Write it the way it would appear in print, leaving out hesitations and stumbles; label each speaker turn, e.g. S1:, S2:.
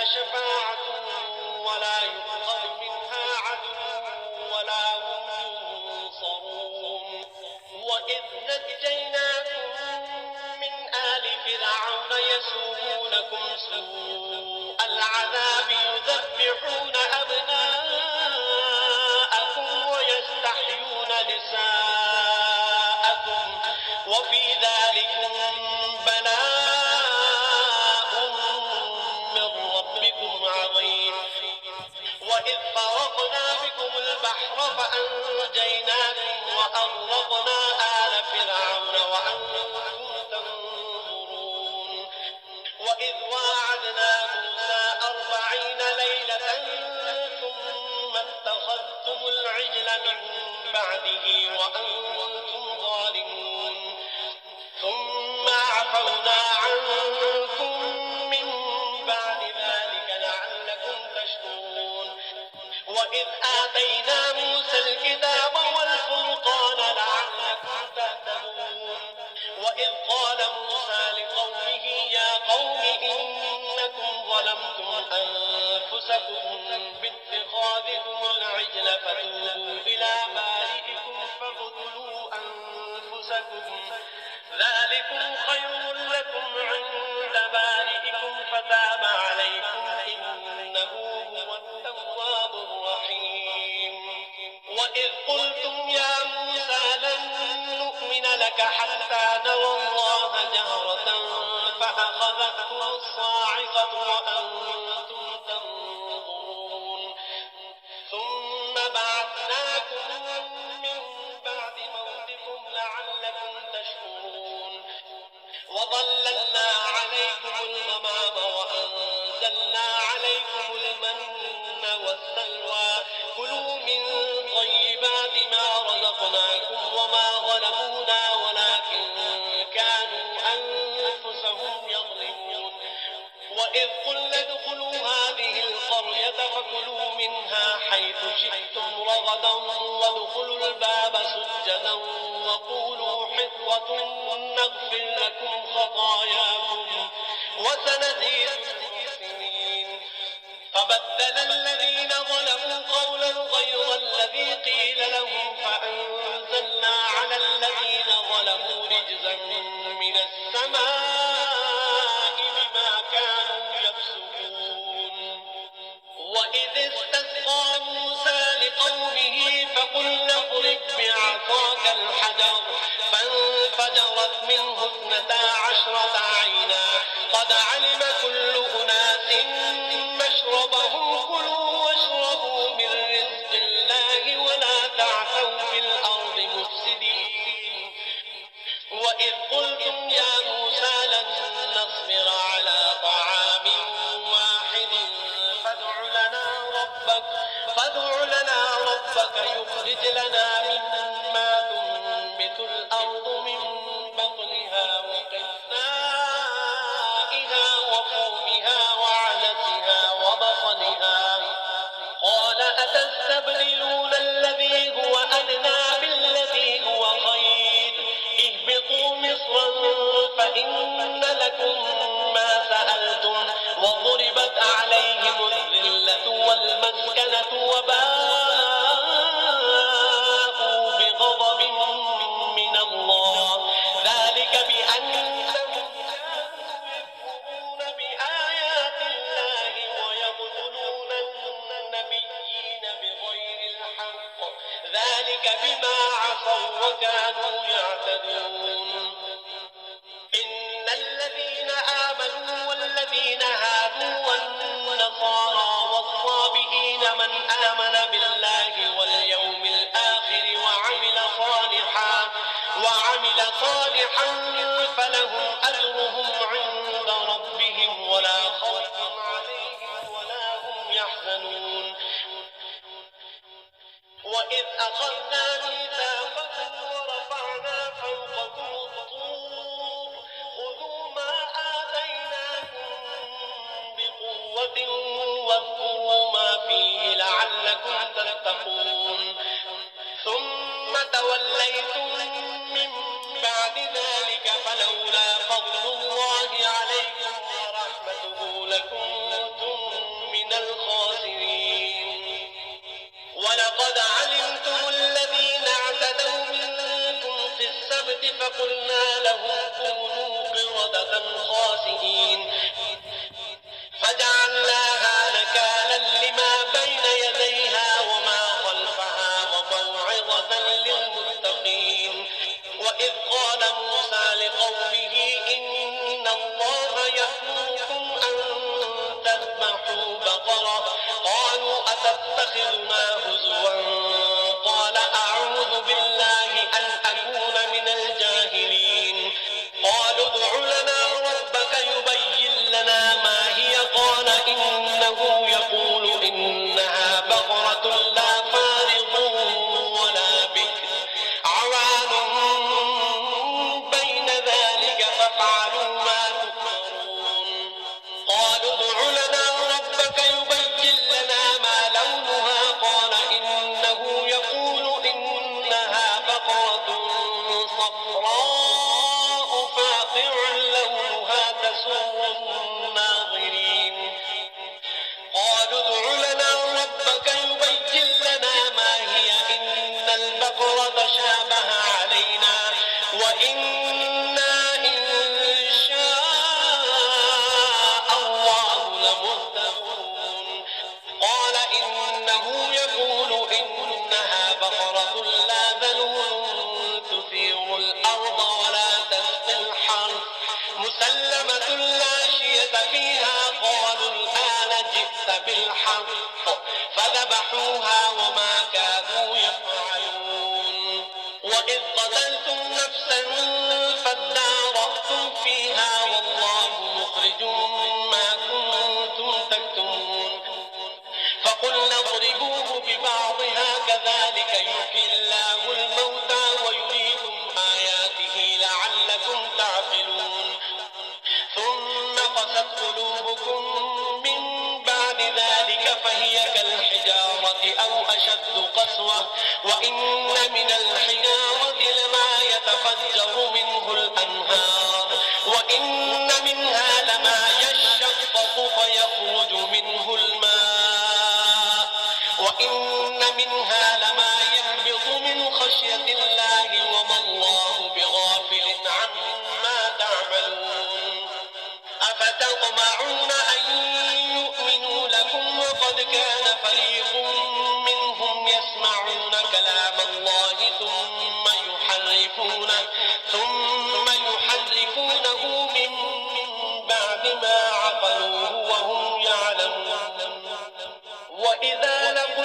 S1: شفاعة ولا يؤخذ منها عدل ولا هم ينصرون وإذ نجيناكم من آل فرعون يسومونكم سوء العذاب يذبحون أبناءكم ويستحيون نساءكم وفي ذلكم بلاء من ربكم عظيم وإذ فرقنا بكم البحر فأنجيناكم وأغرقنا آل فرعون وأنتم تنظرون وإذ واعدنا موسى 40 ليلة ثم اتخذتم العجل من بعده وأنتم ظالمون ثم عفونا عنكم من بعد ذلك لعلكم تشكرون وإذ آتينا موسى الكتاب والفرقان لعلكم تهتدون وإذ قال موسى لقومه يا قوم إنكم ظلمتم أنفسكم باتخاذكم العجل فتوبوا إلى بارئكم فاقتلوا أنفسكم ذلكم خير لكم عند بارئكم فتاب عليكم إنه هو التواب الرحيم وإذ قلتم يا موسى لن نؤمن لك حتى نرى الله جهرة فأخذتكم الصاعقة وأنتم تنظرون ثم بعثناكم من بعد موتكم لعلكم تشكرون وظللنا عليكم الغمام وأنزلنا عليكم المن والسلوى كلوا من طيبات ما رزقناكم وما ظلمونا ولكن كانوا أنفسهم يظلمون وإذ قلنا ادخلوا هذه القرية فكلوا منها حيث شئتم رغدا وادخلوا الباب سجدا وقولوا حطة نغفر لكم خطاياكم وسنزيد المحسنين فبدل الذين ظلموا قولا غير الذي قيل لهم فأنزلنا على الذين ظلموا رجزا من السماء بما كانوا يفسقون وإذ استسقى موسى لقومه فقلنا اضرب بعصاك الحجر فانفجرت منه 12 عينا قد علم كل أناس مشربهم كلوا واشربوا من رزق الله ولا تعثوا في الأرض مفسدين وإذ قلتم يا موسى لن نصبر على طعام واحد فادع لنا ربك يخرج لنا مما تنبت الأرض من بطنها وقثائها وفومها وعدسها وبصلها قال أتستبدلون الذي هو أدنى بالذي هو خير اهبطوا مصرا فإن لكم ما سألتم وضربت عليهم الذلة والمسكنة وباءوا بغضب من الله ذلك بأنهم يكفرون بآيات الله ويقتلون النبيين بغير الحق ذلك بما عصوا وكانوا يعتدون إن الذين آمنوا والذين هادوا والنصارى والصابئين من آمن بالله واليوم الآخر وعمل صالحا فلهم أجرهم عند ربهم ولا خوف عليهم ولا هم يحزنون وإذ أخذنا ميثاقكم ورفعنا فوقكم الطور خذوا ما آتيناكم بقوة واذكروا ما فيه لعلكم تتقون ثم توليتم من بعد ذلك فلولا قلنا لهم كونوا قردة خاسئين فجعلناها نكالا لما بين يديها وما خلفها وموعظة للمتقين. وإذ قال موسى لقومه إن الله يأمركم أن تذبحوا بقرة قالوا أتتخذنا هزوا قال أعوذ بالله أن أكون من الجاهلين. قالوا ادع لنا ربك يبين لنا ما هي قال إنه يقول إنها بقرة لا فارض ولا بكر عوان بين ذلك فافعلوا ما تؤمرون. قالوا ادع لنا ربك يبين لنا ما لونها قال إنه يقول إنها بقرة صفراء فاقع لونها تسر الناظرين. قالوا ادع لنا ربك يبين لنا ما هي إن البقرة شابه علينا وإنا إن شاء الله لمهتدون. قال إنه يقول إنها بقرة لا ذلول تثير الأرض ولا تسقي الحرث مسلمة لا شية فيها. قالوا الآن جئت بالحق فذبحوها وما كادوا يفعلون. وإذ قتلتم نفسا فادارأتم فيها والله مخرج ما كنتم تكتمون. فقلنا اضربوه ببعضها كذلك يحيي الله الموتى ويريكم آياته لعلكم تعقلون. ثم قست قلوبكم من بعد ذلك فهي كالحجارة أو أشد قسوة وإن من الحجارة لما يتفجر منه الأنهار وإن منها لما يشقق فيخرج منه الماء وإن منها لما يهبط من خشية الله وما الله بغافل عما تعملون. أفتطمعون أن يؤمنوا لكم وقد كان فريق منهم يسمعون كلام الله ثم يحرفونه من بعد ما عقلوه وهم يعلمون. وإذا لقوا